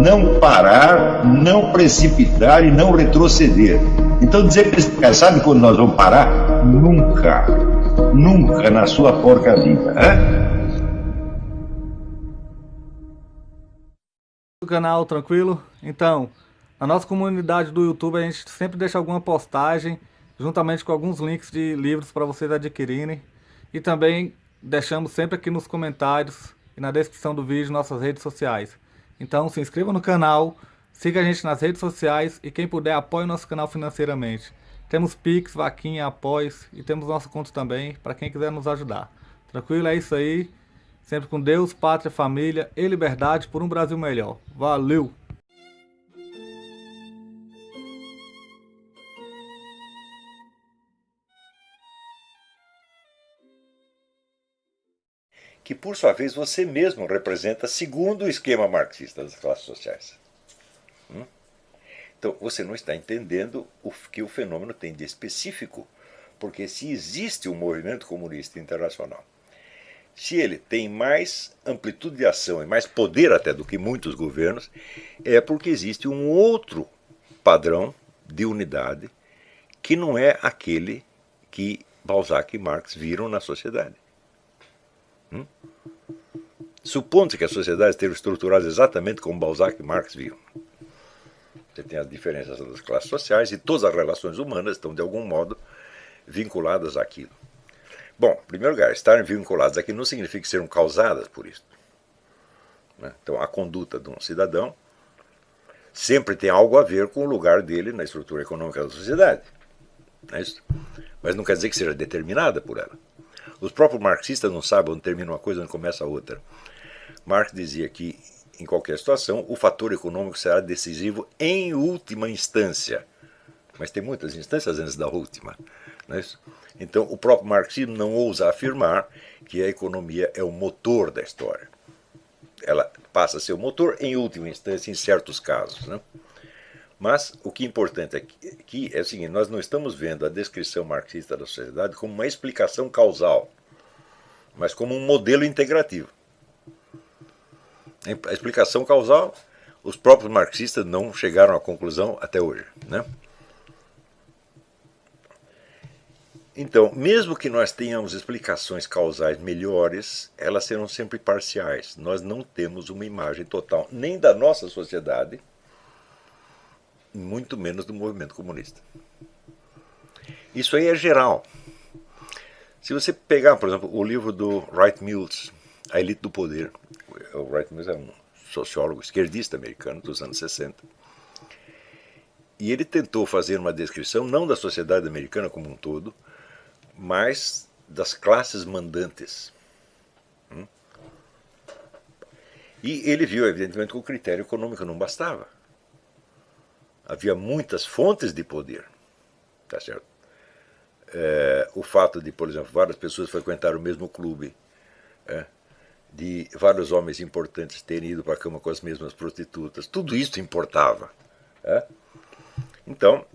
não parar, não precipitar e não retroceder. Então dizer para esse cara, sabe quando nós vamos parar? Nunca. Nunca na sua porca vida. Do canal, tranquilo? Então, na nossa comunidade do YouTube a gente sempre deixa alguma postagem, juntamente com alguns links de livros para vocês adquirirem. E também deixamos sempre aqui nos comentários e na descrição do vídeo nossas redes sociais. Então se inscreva no canal, siga a gente nas redes sociais e quem puder apoie o nosso canal financeiramente. Temos Pix, Vaquinha, Apoies e temos nosso conto também para quem quiser nos ajudar. Tranquilo? É isso aí. Sempre com Deus, pátria, família e liberdade por um Brasil melhor. Valeu! Que por sua vez você mesmo representa segundo o esquema marxista das classes sociais. Então você não está entendendo o que o fenômeno tem de específico, porque se existe um movimento comunista internacional, se ele tem mais amplitude de ação e mais poder até do que muitos governos, é porque existe um outro padrão de unidade que não é aquele que Balzac e Marx viram na sociedade. Supondo-se que a sociedade esteja estruturada exatamente como Balzac e Marx viram. Você tem as diferenças das classes sociais e todas as relações humanas estão, de algum modo, vinculadas àquilo. Bom, em primeiro lugar, estarem vinculadas aqui não significa que serão causadas por isso. Então, a conduta de um cidadão sempre tem algo a ver com o lugar dele na estrutura econômica da sociedade. Não é isso? Mas não quer dizer que seja determinada por ela. Os próprios marxistas não sabem onde termina uma coisa e onde começa a outra. Marx dizia que, em qualquer situação, o fator econômico será decisivo em última instância. Mas tem muitas instâncias antes da última. Não é isso? Então, o próprio marxismo não ousa afirmar que a economia é o motor da história. Ela passa a ser o motor em última instância, em certos casos. Né? Mas o que é importante aqui é o seguinte: nós não estamos vendo a descrição marxista da sociedade como uma explicação causal, mas como um modelo integrativo. A explicação causal, os próprios marxistas não chegaram à conclusão até hoje. Né? Então, mesmo que nós tenhamos explicações causais melhores, elas serão sempre parciais. Nós não temos uma imagem total, nem da nossa sociedade, muito menos do movimento comunista. Isso aí é geral. Se você pegar, por exemplo, o livro do Wright Mills, A Elite do Poder, o Wright Mills é um sociólogo esquerdista americano dos anos 60, e ele tentou fazer uma descrição não da sociedade americana como um todo, mas das classes mandantes. E ele viu, evidentemente, que o critério econômico não bastava. Havia muitas fontes de poder. Tá certo? O fato de, por exemplo, várias pessoas frequentarem o mesmo clube, de vários homens importantes terem ido para a cama com as mesmas prostitutas, tudo isso importava. Então,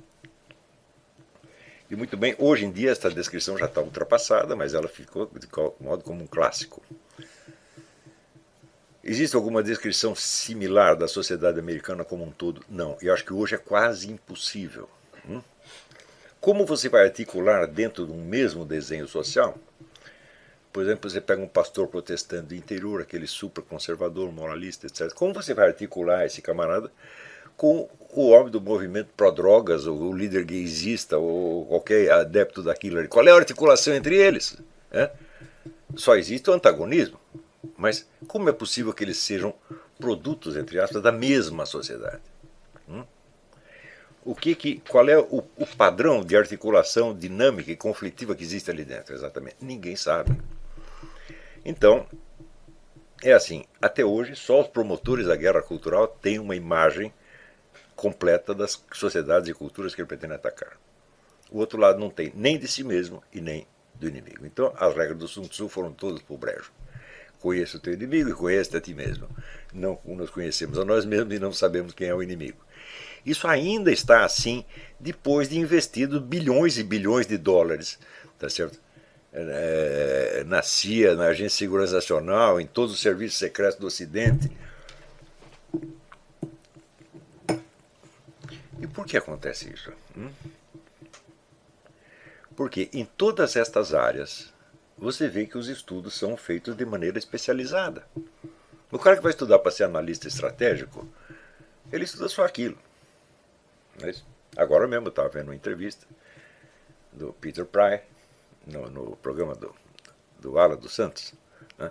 e muito bem, hoje em dia esta descrição já está ultrapassada, mas ela ficou de qualquer modo como um clássico. Existe alguma descrição similar da sociedade americana como um todo? Não, eu acho que hoje é quase impossível. Como você vai articular dentro de um mesmo desenho social? Por exemplo, você pega um pastor protestante do interior, aquele super-conservador, moralista, etc. Como você vai articular esse camarada com o homem do movimento pró-drogas, ou o líder gaysista, ou qualquer adepto daquilo? Qual é a articulação entre eles? Só existe o antagonismo. Mas como é possível que eles sejam produtos, entre aspas, da mesma sociedade? Qual é o padrão de articulação dinâmica e conflitiva que existe ali dentro, exatamente? Ninguém sabe. Então, é assim, até hoje, só os promotores da guerra cultural têm uma imagem completa das sociedades e culturas que ele pretende atacar. O outro lado não tem nem de si mesmo e nem do inimigo. Então, as regras do Sun Tzu foram todas por brejo. Conheça o teu inimigo e conheça a ti mesmo. Não nos conhecemos a nós mesmos e não sabemos quem é o inimigo. Isso ainda está assim depois de investido bilhões e bilhões de dólares, tá certo? Na CIA, na Agência de Segurança Nacional, em todos os serviços secretos do Ocidente. por que acontece isso? Porque em todas estas áreas você vê que os estudos são feitos de maneira especializada. O cara que vai estudar para ser analista estratégico, ele estuda só aquilo. Agora mesmo eu estava vendo uma entrevista do Peter Pry no programa do Alan dos Santos, né?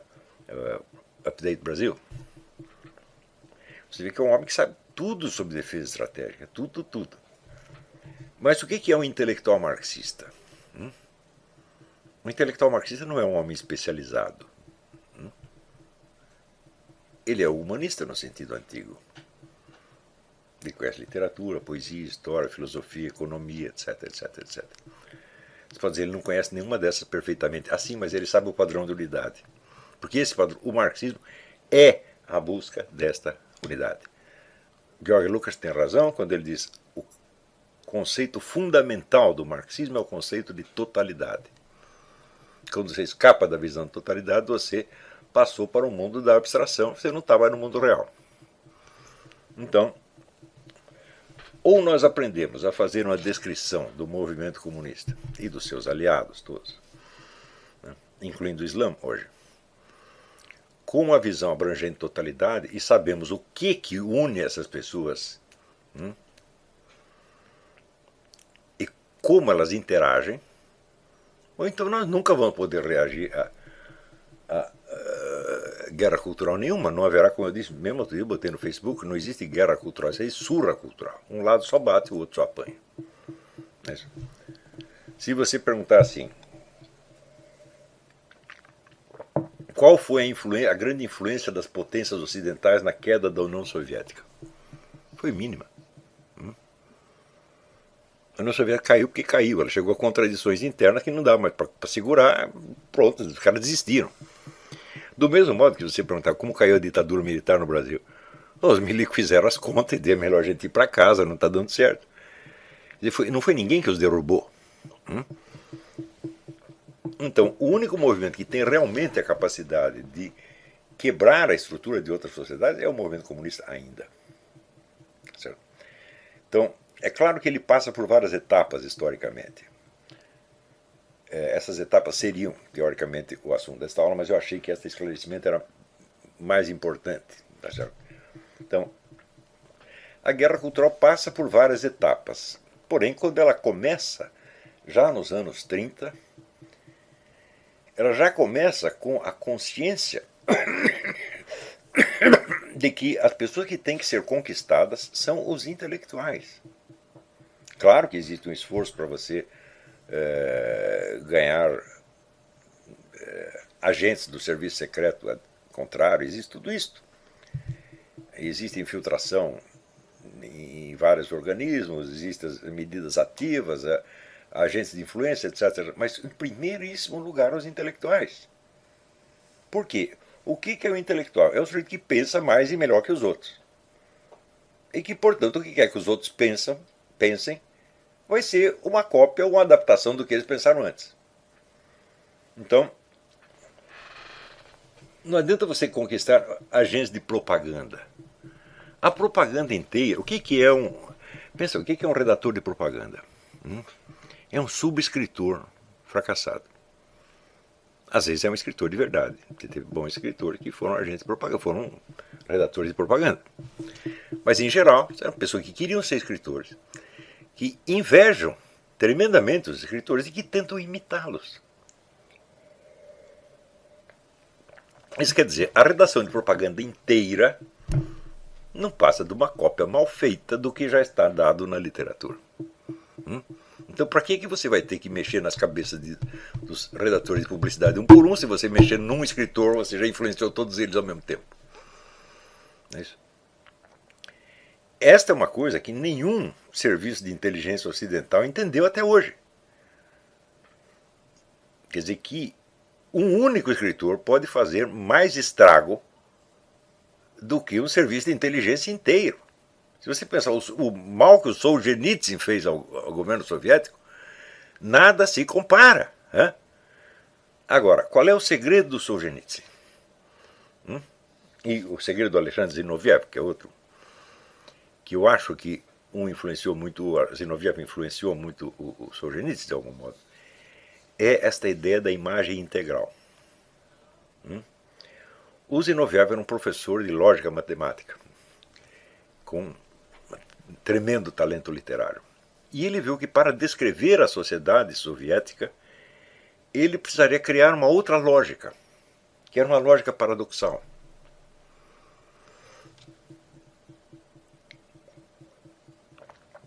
Update Brasil. Você vê que é um homem que sabe tudo sobre defesa estratégica, tudo. Mas o que é um intelectual marxista? O intelectual marxista não é um homem especializado. Ele é humanista no sentido antigo. Ele conhece literatura, poesia, história, filosofia, economia, etc. Você pode dizer, ele não conhece nenhuma dessas perfeitamente. Assim, mas ele sabe o padrão de unidade. Porque esse padrão, o marxismo é a busca desta unidade. Georg Lucas tem razão quando ele diz o conceito fundamental do marxismo é o conceito de totalidade. Quando você escapa da visão de totalidade, você passou para o mundo da abstração, você não estava no mundo real. Então, ou nós aprendemos a fazer uma descrição do movimento comunista e dos seus aliados todos, né, incluindo o Islã hoje, com uma visão abrangente de totalidade e sabemos o que une essas pessoas e como elas interagem, ou então nós nunca vamos poder reagir a guerra cultural nenhuma. Não haverá, como eu disse, mesmo outro dia eu botei no Facebook, não existe guerra cultural, isso é surra cultural. Um lado só bate, o outro só apanha. Se você perguntar assim, qual foi a grande influência das potências ocidentais na queda da União Soviética? Foi mínima. A União Soviética caiu porque caiu, ela chegou a contradições internas que não dava mais para segurar, pronto, os caras desistiram. Do mesmo modo que você perguntar como caiu a ditadura militar no Brasil, os milicos fizeram as contas e deu melhor a gente ir para casa, não está dando certo. Não foi ninguém que os derrubou. Então, o único movimento que tem realmente a capacidade de quebrar a estrutura de outras sociedades é o movimento comunista ainda. Certo? Então, é claro que ele passa por várias etapas historicamente. Essas etapas seriam, teoricamente, o assunto desta aula, mas eu achei que esse esclarecimento era mais importante. Tá certo? Então, a guerra cultural passa por várias etapas. Porém, quando ela começa, já nos anos 30, ela já começa com a consciência de que as pessoas que têm que ser conquistadas são os intelectuais. Claro que existe um esforço para você ganhar agentes do serviço secreto contrário, existe tudo isso. Existe infiltração em vários organismos, existem as medidas ativas, agentes de influência, etc. Mas, em primeiríssimo lugar, os intelectuais. Por quê? O que é o intelectual? É o sujeito que pensa mais e melhor que os outros. E que, portanto, o que quer que os outros pensem vai ser uma cópia ou uma adaptação do que eles pensaram antes. Então, não adianta você conquistar agentes de propaganda. A propaganda inteira, o que é um... Pensa, o que é um redator de propaganda? É um subescritor fracassado. Às vezes é um escritor de verdade. Você teve bons escritores que foram agentes de propaganda, foram redatores de propaganda. Mas, em geral, eram pessoas que queriam ser escritores, que invejam tremendamente os escritores e que tentam imitá-los. Isso quer dizer, a redação de propaganda inteira não passa de uma cópia mal feita do que já está dado na literatura. Então, para que você vai ter que mexer nas cabeças dos redatores de publicidade um por um? Se você mexer num escritor, você já influenciou todos eles ao mesmo tempo. Não é isso? Esta é uma coisa que nenhum serviço de inteligência ocidental entendeu até hoje. Quer dizer que um único escritor pode fazer mais estrago do que um serviço de inteligência inteiro. Se você pensar o mal que o Solzhenitsyn fez ao governo soviético, nada se compara. Agora, qual é o segredo do Solzhenitsyn? E o segredo do Alexandre Zinoviev, que é outro, que eu acho que influenciou muito, Zinoviev influenciou muito o Solzhenitsyn, de algum modo, é esta ideia da imagem integral. O Zinoviev era um professor de lógica matemática, com um tremendo talento literário. E ele viu que para descrever a sociedade soviética, ele precisaria criar uma outra lógica, que era uma lógica paradoxal.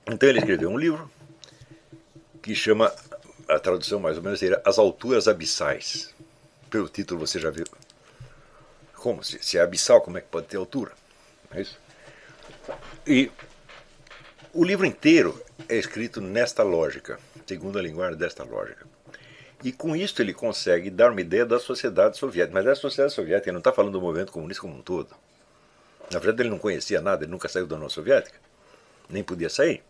Então ele escreveu um livro que chama, a tradução mais ou menos seria As Alturas Abissais. Pelo título você já viu. Como? Se é abissal, como é que pode ter altura? É isso? E o livro inteiro é escrito nesta lógica, segundo a linguagem desta lógica. E com isso ele consegue dar uma ideia da sociedade soviética. Mas a sociedade soviética, ele não está falando do movimento comunista como um todo. Na verdade ele não conhecia nada, ele nunca saiu da União Soviética. Nem podia sair.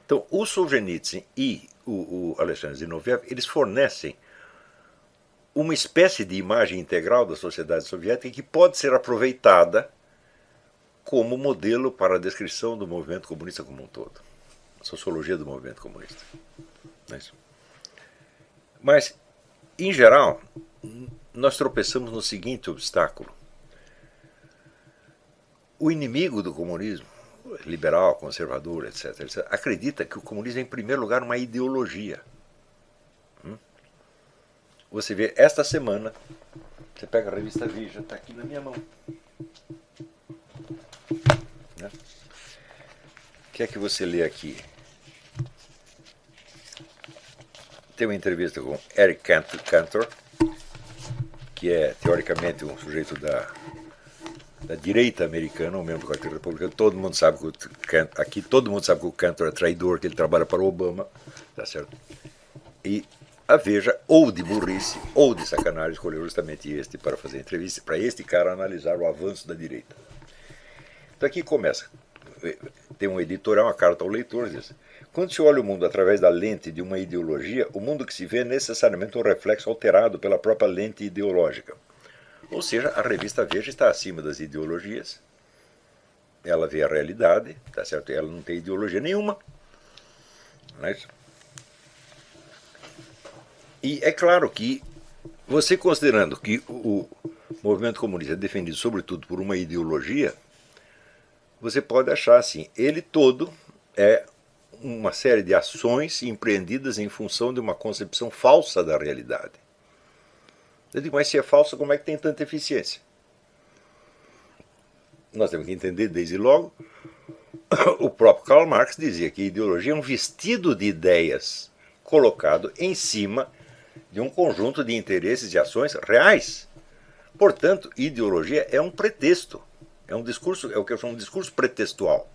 Então o Solzhenitsyn e o Alexander Zinoviev, eles fornecem uma espécie de imagem integral da sociedade soviética que pode ser aproveitada como modelo para a descrição do movimento comunista como um todo. A sociologia do movimento comunista. Não é isso? Mas, em geral, nós tropeçamos no seguinte obstáculo. O inimigo do comunismo, liberal, conservador, etc., acredita que o comunismo é, em primeiro lugar, uma ideologia. Você vê, esta semana, você pega a revista Veja, está aqui na minha mão. Né? O que é que você lê aqui? Tem uma entrevista com Eric Cantor, que é, teoricamente, um sujeito da direita americana, um membro do Partido Republicano. Todo mundo sabe que todo mundo sabe que o Cantor é traidor, que ele trabalha para o Obama, tá certo? E a Veja, ou de burrice, ou de sacanagem, escolheu justamente este para fazer entrevista, para este cara analisar o avanço da direita. Então aqui começa. Tem um editorial, uma carta ao leitor, diz: quando se olha o mundo através da lente de uma ideologia, o mundo que se vê é necessariamente um reflexo alterado pela própria lente ideológica. Ou seja, a revista Veja está acima das ideologias. Ela vê a realidade, tá certo? Ela não tem ideologia nenhuma. Não é isso? E é claro que, você considerando que o movimento comunista é defendido sobretudo por uma ideologia, você pode achar assim, ele todo é uma série de ações empreendidas em função de uma concepção falsa da realidade. Eu digo, mas se é falsa, como é que tem tanta eficiência? Nós temos que entender desde logo, o próprio Karl Marx dizia que a ideologia é um vestido de ideias colocado em cima de um conjunto de interesses e ações reais. Portanto, ideologia é um pretexto, é um discurso, é o que eu chamo de discurso pretextual.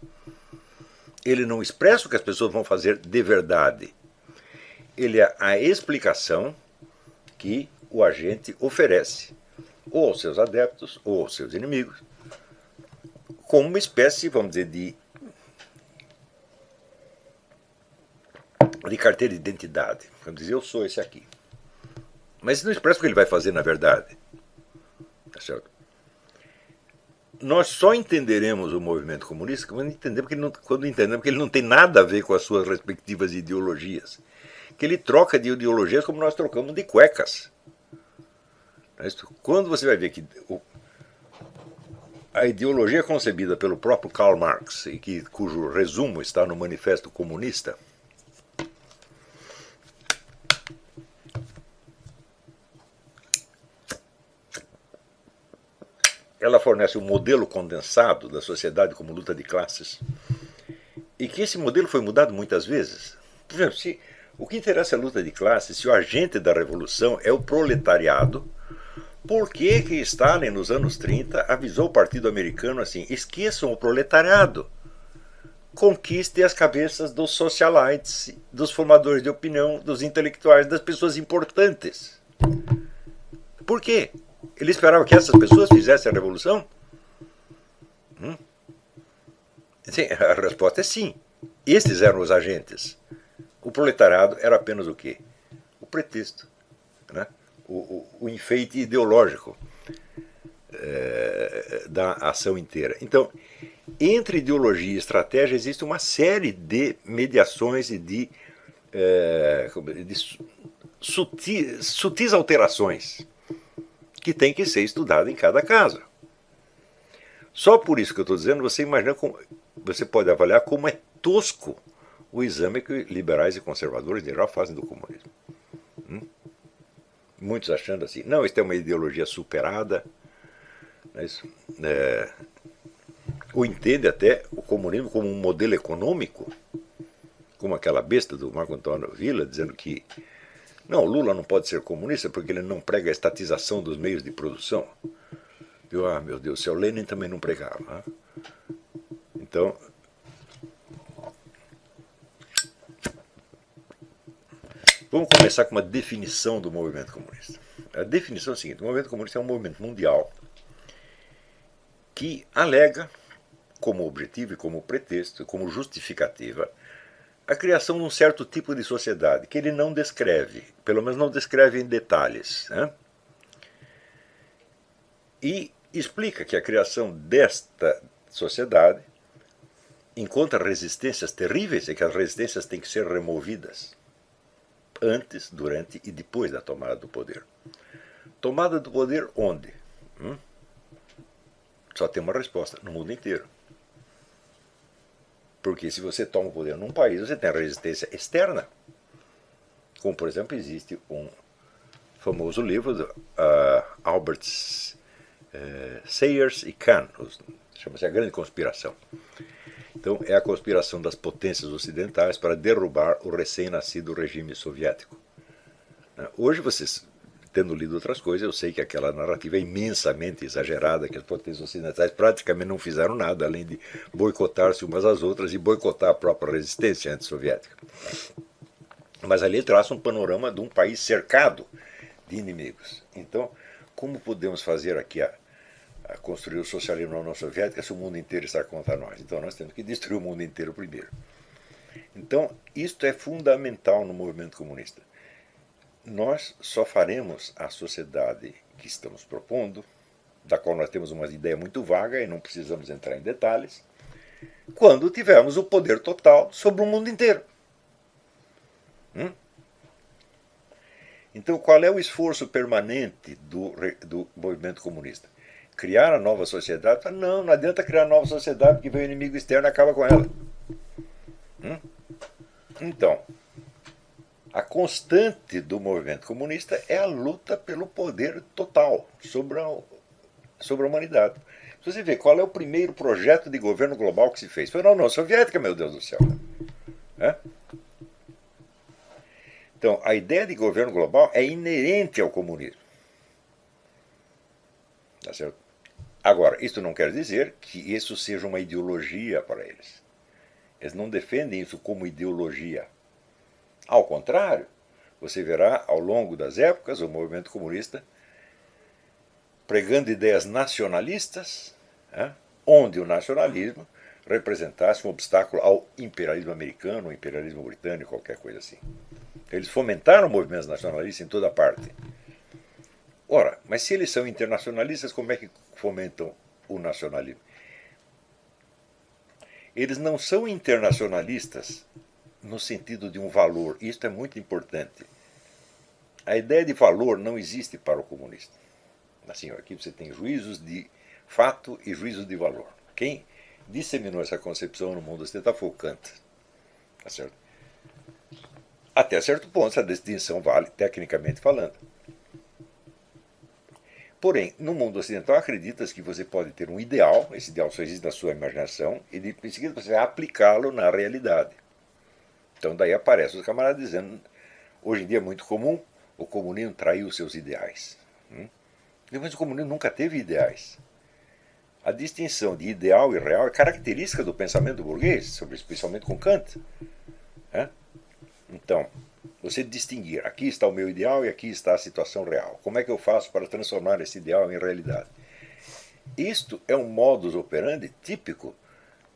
Ele não expressa o que as pessoas vão fazer de verdade. Ele é a explicação que o agente oferece, ou aos seus adeptos, ou aos seus inimigos, como uma espécie, vamos dizer, de carteira de identidade. Vamos dizer, eu sou esse aqui. Mas isso não expressa o que ele vai fazer na verdade. Tá certo? Nós só entenderemos o movimento comunista quando entendemos que ele não tem nada a ver com as suas respectivas ideologias. Que ele troca de ideologias como nós trocamos de cuecas. Quando você vai ver que a ideologia concebida pelo próprio Karl Marx, e cujo resumo está no Manifesto Comunista, ela fornece um modelo condensado da sociedade como luta de classes, e que esse modelo foi mudado muitas vezes. Por exemplo, o que interessa é a luta de classes, se o agente da revolução é o proletariado, por que Stalin, nos anos 30, avisou o Partido Americano assim: esqueçam o proletariado, conquistem as cabeças dos socialites, dos formadores de opinião, dos intelectuais, das pessoas importantes. Por quê? Ele esperava que essas pessoas fizessem a revolução? Sim, a resposta é sim. Esses eram os agentes. O proletariado era apenas o quê? O pretexto, né? O enfeite ideológico da ação inteira. Então, entre ideologia e estratégia existe uma série de mediações e de sutis alterações que tem que ser estudada em cada caso. Só por isso que eu estou dizendo, você imagina como, você pode avaliar como é tosco o exame que liberais e conservadores em geral fazem do comunismo. Muitos achando assim, não, isso é uma ideologia superada, ou entende até o comunismo como um modelo econômico, como aquela besta do Marco Antônio Villa, dizendo que não, Lula não pode ser comunista porque ele não prega a estatização dos meios de produção. Eu, meu Deus, o seu Lenin também não pregava. Então, vamos começar com uma definição do movimento comunista. A definição é a seguinte: o movimento comunista é um movimento mundial que alega como objetivo e como pretexto, como justificativa, a criação de um certo tipo de sociedade que ele não descreve, pelo menos não descreve em detalhes, e explica que a criação desta sociedade encontra resistências terríveis e que as resistências têm que ser removidas antes, durante e depois da tomada do poder. Tomada do poder onde? Só tem uma resposta: no mundo inteiro. Porque se você toma o poder num país, você tem a resistência externa. Como, por exemplo, existe um famoso livro do Albert Sayers e Kahn, chama-se A Grande Conspiração. Então, é a conspiração das potências ocidentais para derrubar o recém-nascido regime soviético. Hoje, vocês, tendo lido outras coisas, eu sei que aquela narrativa é imensamente exagerada, que as potências ocidentais praticamente não fizeram nada, além de boicotar-se umas às outras e boicotar a própria resistência antissoviética. Mas ali ele traça um panorama de um país cercado de inimigos. Então, como podemos fazer aqui a construir o socialismo na União Soviética se o mundo inteiro está contra nós? Então nós temos que destruir o mundo inteiro primeiro. Então, isto é fundamental no movimento comunista. Nós só faremos a sociedade que estamos propondo, da qual nós temos uma ideia muito vaga e não precisamos entrar em detalhes, quando tivermos o poder total sobre o mundo inteiro. Então, qual é o esforço permanente do movimento comunista? Criar a nova sociedade? Não adianta criar a nova sociedade porque vem o inimigo externo e acaba com ela. Então, a constante do movimento comunista é a luta pelo poder total sobre a humanidade. Se você vê qual é o primeiro projeto de governo global que se fez, foi na União Soviética, meu Deus do céu. Então, a ideia de governo global é inerente ao comunismo. Tá certo? Agora, isso não quer dizer que isso seja uma ideologia para eles. Eles não defendem isso como ideologia. Ao contrário, você verá ao longo das épocas o movimento comunista pregando ideias nacionalistas, onde o nacionalismo representasse um obstáculo ao imperialismo americano, ao imperialismo britânico, qualquer coisa assim. Eles fomentaram movimentos nacionalistas em toda parte. Ora, mas se eles são internacionalistas, como é que fomentam o nacionalismo? Eles não são internacionalistas no sentido de um valor. Isto é muito importante. A ideia de valor não existe para o comunista. Assim, aqui você tem juízos de fato e juízos de valor. Quem disseminou essa concepção no mundo ocidental foi o Kant. Tá certo? Até certo ponto, essa distinção vale, tecnicamente falando. Porém, no mundo ocidental, acredita-se que você pode ter um ideal, esse ideal só existe na sua imaginação, e em seguida você vai aplicá-lo na realidade. Então daí aparecem os camaradas dizendo, hoje em dia é muito comum, o comunismo traiu os seus ideais. Mas o comunismo nunca teve ideais. A distinção de ideal e real é característica do pensamento burguês, especialmente com Kant. Então, você distinguir, aqui está o meu ideal e aqui está a situação real. Como é que eu faço para transformar esse ideal em realidade? Isto é um modus operandi típico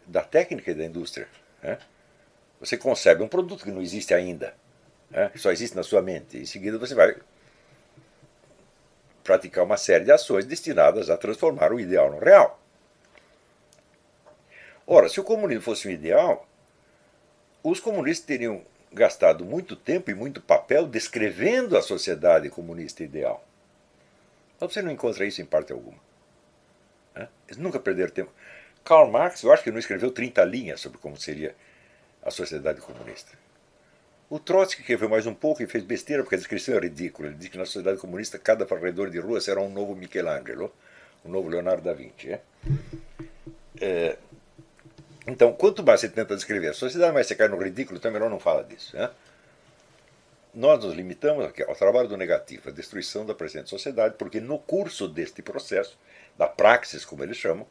da técnica e da indústria. Você concebe um produto que não existe ainda, só existe na sua mente. Em seguida você vai praticar uma série de ações destinadas a transformar o ideal no real. Ora, se o comunismo fosse um ideal, os comunistas teriam gastado muito tempo e muito papel descrevendo a sociedade comunista ideal. Mas você não encontra isso em parte alguma. Eles nunca perderam tempo. Karl Marx, eu acho que não escreveu 30 linhas sobre como seria a sociedade comunista. O Trotsky escreveu mais um pouco e fez besteira porque a descrição é ridícula. Ele diz que na sociedade comunista cada varredor de rua será um novo Michelangelo, um novo Leonardo da Vinci. Então, quanto mais você tenta descrever a sociedade, mais você cai no ridículo, então é melhor não falar disso. Nós nos limitamos aqui ao trabalho do negativo, a destruição da presente sociedade, porque no curso deste processo, da praxis, como eles chamam,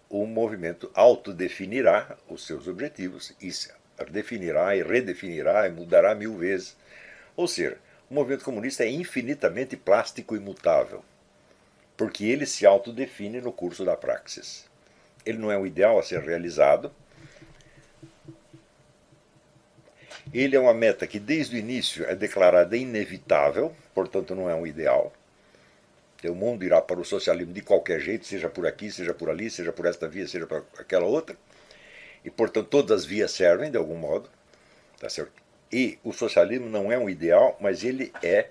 o movimento autodefinirá os seus objetivos e se definirá e redefinirá e mudará 1000 vezes. Ou seja, o movimento comunista é infinitamente plástico e mutável, porque ele se autodefine no curso da praxis. Ele não é um ideal a ser realizado. Ele é uma meta que desde o início é declarada inevitável, portanto não é um ideal. O mundo irá para o socialismo de qualquer jeito, seja por aqui, seja por ali, seja por esta via, seja por aquela outra. E, portanto, todas as vias servem de algum modo. Tá certo? E o socialismo não é um ideal, mas ele é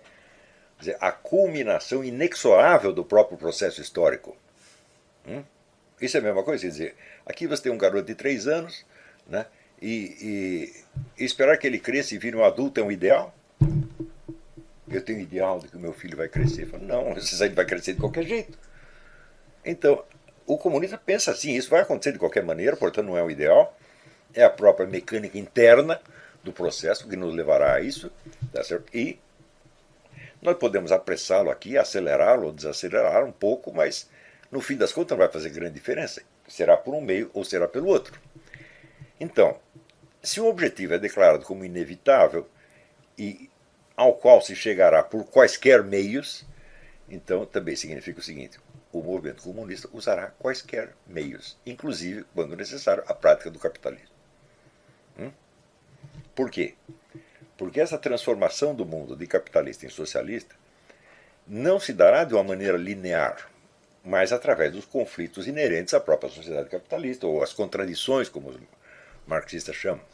a culminação inexorável do próprio processo histórico. Isso é a mesma coisa, quer dizer, aqui você tem um garoto de 3 anos, né, e esperar que ele cresça e vire um adulto é um ideal? Eu tenho um ideal de que o meu filho vai crescer. Eu falo, não, ele vai crescer de qualquer jeito. Então, o comunista pensa assim, isso vai acontecer de qualquer maneira, portanto não é o ideal, é a própria mecânica interna do processo que nos levará a isso, tá certo? E nós podemos apressá-lo aqui, acelerá-lo ou desacelerá-lo um pouco, mas no fim das contas não vai fazer grande diferença. Será por um meio ou será pelo outro. Então, se o objetivo é declarado como inevitável e ao qual se chegará por quaisquer meios, então também significa o seguinte: o movimento comunista usará quaisquer meios, inclusive, quando necessário, a prática do capitalismo. Por quê? Porque essa transformação do mundo de capitalista em socialista não se dará de uma maneira linear, mas através dos conflitos inerentes à própria sociedade capitalista, ou as contradições, como os marxistas chamam.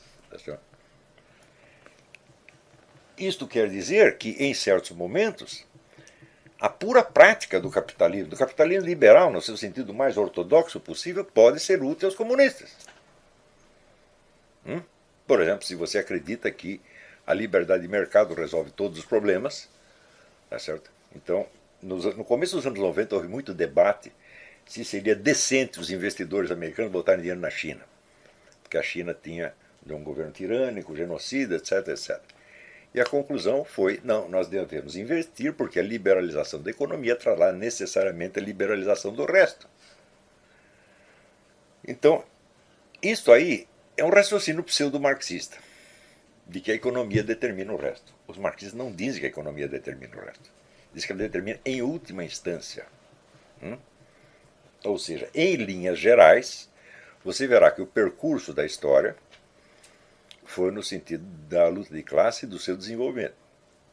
Isto quer dizer que, em certos momentos, a pura prática do capitalismo liberal, no seu sentido mais ortodoxo possível, pode ser útil aos comunistas. Por exemplo, se você acredita que a liberdade de mercado resolve todos os problemas, tá certo? Então, no começo dos anos 90 houve muito debate se seria decente os investidores americanos botarem dinheiro na China, porque a China tinha um governo tirânico, genocida, etc, etc. E a conclusão foi, não, nós devemos investir porque a liberalização da economia trará necessariamente a liberalização do resto. Então, isso aí é um raciocínio pseudo-marxista, de que a economia determina o resto. Os marxistas não dizem que a economia determina o resto. Dizem que ela determina em última instância. Ou seja, em linhas gerais, você verá que o percurso da história foi no sentido da luta de classe e do seu desenvolvimento.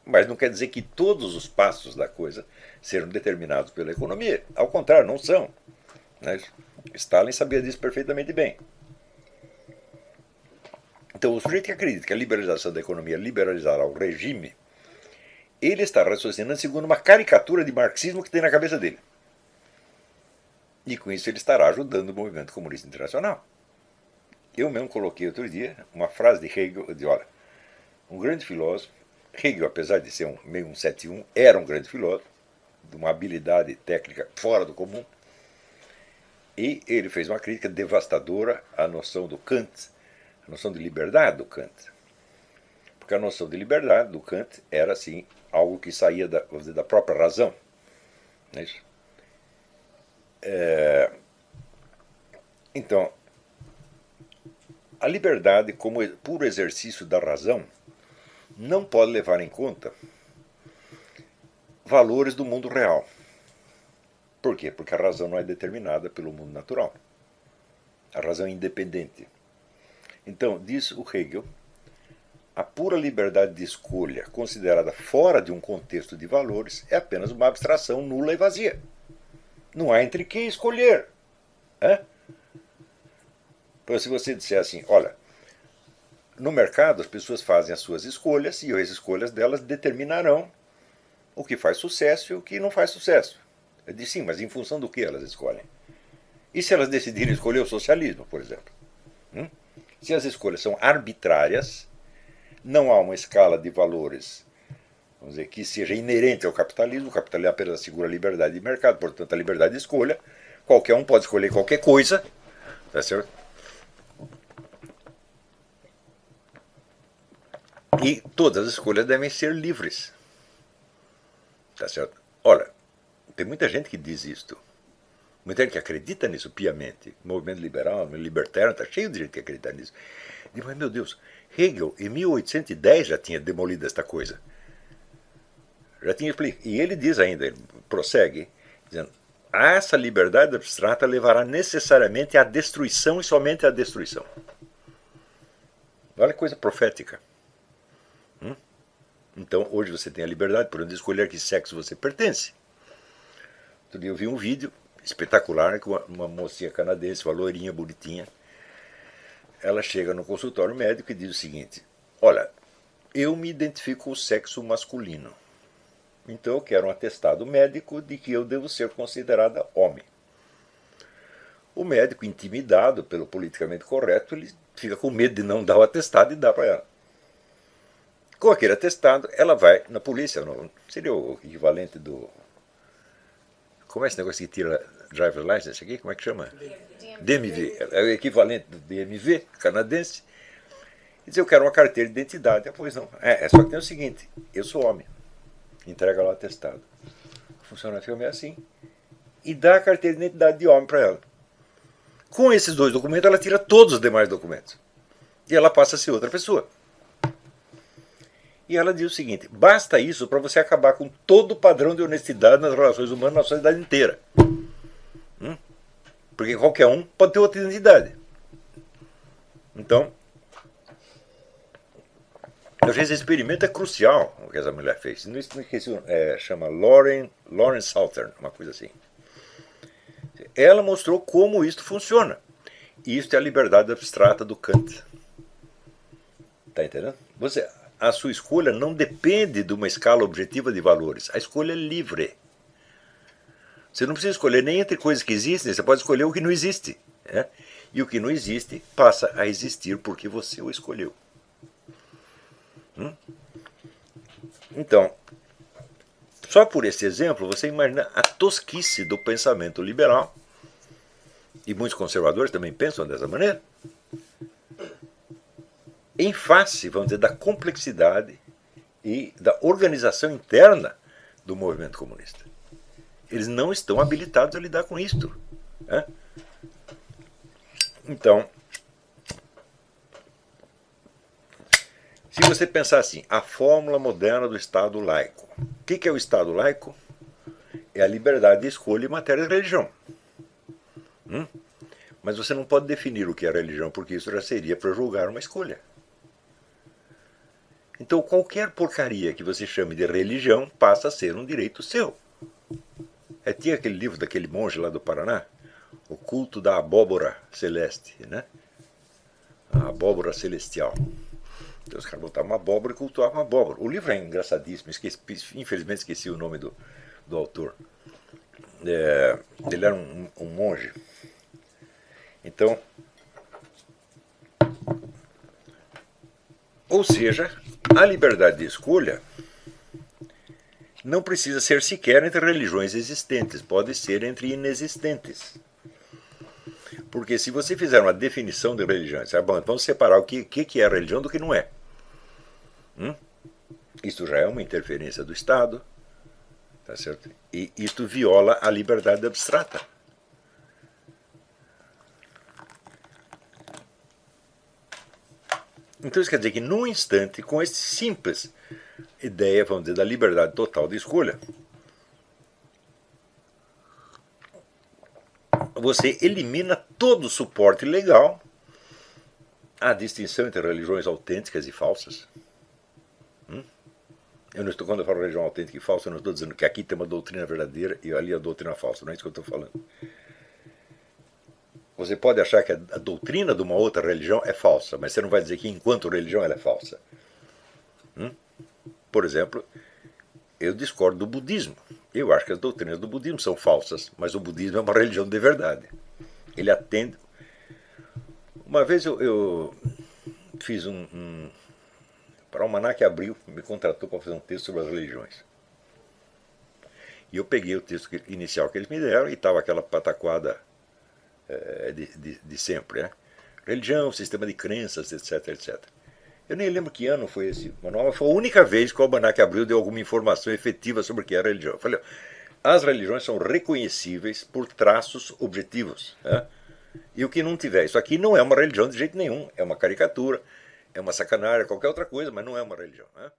Mas não quer dizer que todos os passos da coisa serão determinados pela economia. Ao contrário, não são. Stalin sabia disso perfeitamente bem. Então, o sujeito que acredita que a liberalização da economia liberalizará o regime, ele está raciocinando segundo uma caricatura de marxismo que tem na cabeça dele. E com isso ele estará ajudando o movimento comunista internacional. Eu mesmo coloquei outro dia uma frase de Hegel, olha, um grande filósofo, Hegel, apesar de ser meio um 7-1, era um grande filósofo, de uma habilidade técnica fora do comum, e ele fez uma crítica devastadora à noção do Kant, a noção de liberdade do Kant. Porque a noção de liberdade do Kant era, assim, algo que saía da própria razão. Não é isso? Então, a liberdade, como puro exercício da razão, não pode levar em conta valores do mundo real. Por quê? Porque a razão não é determinada pelo mundo natural. A razão é independente. Então, diz o Hegel, a pura liberdade de escolha, considerada fora de um contexto de valores, é apenas uma abstração nula e vazia. Não há entre quem escolher. Então, se você disser assim, olha, no mercado as pessoas fazem as suas escolhas e as escolhas delas determinarão o que faz sucesso e o que não faz sucesso. Eu disse, sim, mas em função do que elas escolhem? E se elas decidirem escolher o socialismo, por exemplo? Se as escolhas são arbitrárias, não há uma escala de valores, vamos dizer, que seja inerente ao capitalismo. O capitalismo apenas assegura a liberdade de mercado, portanto a liberdade de escolha. Qualquer um pode escolher qualquer coisa, tá certo? E todas as escolhas devem ser livres, tá certo? Olha, tem muita gente que diz isto. Muita gente que acredita nisso piamente. O movimento liberal, o libertário, está cheio de gente que acredita nisso. Diz, mas meu Deus, Hegel em 1810 já tinha demolido esta coisa. Já tinha explicado. E ele diz ainda, ele prossegue, dizendo, essa liberdade abstrata levará necessariamente à destruição e somente à destruição. Olha que coisa profética. Então, hoje você tem a liberdade, por exemplo, de escolher a que sexo você pertence. Outro dia eu vi um vídeo espetacular, que uma mocinha canadense, uma loirinha bonitinha, ela chega no consultório médico e diz o seguinte, olha, eu me identifico com o sexo masculino, então eu quero um atestado médico de que eu devo ser considerada homem. O médico, intimidado pelo politicamente correto, ele fica com medo de não dar o atestado e dá para ela. Com aquele atestado, ela vai na polícia, seria o equivalente do... Como é esse negócio que tira driver's license aqui? Como é que chama? DMV. É o equivalente do DMV canadense. E diz, eu quero uma carteira de identidade. Pois não. Só que tem o seguinte, eu sou homem. Entrega lá o atestado. Funciona filme é assim. E dá a carteira de identidade de homem para ela. Com esses dois documentos, ela tira todos os demais documentos. E ela passa a ser outra pessoa. E ela diz o seguinte, basta isso para você acabar com todo o padrão de honestidade nas relações humanas na sociedade inteira. Porque qualquer um pode ter outra identidade. Então, esse experimento é crucial, o que essa mulher fez. Não esqueci, chama Lauren Southern, uma coisa assim. Ela mostrou como isto funciona. Isto é a liberdade abstrata do Kant. Está entendendo? A sua escolha não depende de uma escala objetiva de valores. A escolha é livre. Você não precisa escolher nem entre coisas que existem, você pode escolher o que não existe. E o que não existe passa a existir porque você o escolheu. Então, só por esse exemplo, você imagina a tosquice do pensamento liberal, e muitos conservadores também pensam dessa maneira, em face, vamos dizer, da complexidade e da organização interna do movimento comunista. Eles não estão habilitados a lidar com isto. Então, se você pensar assim, a fórmula moderna do Estado laico. O que é o Estado laico? É a liberdade de escolha em matéria de religião. Mas você não pode definir o que é religião, porque isso já seria para julgar uma escolha. Então, qualquer porcaria que você chame de religião passa a ser um direito seu. Tinha aquele livro daquele monge lá do Paraná, O Culto da Abóbora Celeste, né? A abóbora celestial. Então, os caras botavam uma abóbora e cultuavam uma abóbora. O livro é engraçadíssimo, infelizmente esqueci o nome do autor. Ele era um monge. Então, ou seja, a liberdade de escolha não precisa ser sequer entre religiões existentes, pode ser entre inexistentes. Porque se você fizer uma definição de religião, bom, vamos separar o que é religião do que não é. Isto já é uma interferência do Estado, tá certo? E isto viola a liberdade abstrata. Então isso quer dizer que num instante, com essa simples ideia, vamos dizer, da liberdade total de escolha, você elimina todo o suporte legal à distinção entre religiões autênticas e falsas. Quando eu falo religião autêntica e falsa, eu não estou dizendo que aqui tem uma doutrina verdadeira e ali a doutrina falsa, não é isso que eu estou falando. Você pode achar que a doutrina de uma outra religião é falsa, mas você não vai dizer que enquanto religião ela é falsa. Por exemplo, eu discordo do budismo. Eu acho que as doutrinas do budismo são falsas, mas o budismo é uma religião de verdade. Ele atende. Uma vez eu fiz para o Almanac Abril, me contratou para fazer um texto sobre as religiões. E eu peguei o texto inicial que eles me deram e estava aquela pataquada de sempre, né? Religião, sistema de crenças, etc, etc. Eu nem lembro que ano foi esse manual, mas foi a única vez que o Almanac Abril deu alguma informação efetiva sobre o que é religião. Eu falei, as religiões são reconhecíveis por traços objetivos, né? E o que não tiver, isso aqui não é uma religião de jeito nenhum, é uma caricatura, é uma sacanagem, qualquer outra coisa, mas não é uma religião, né?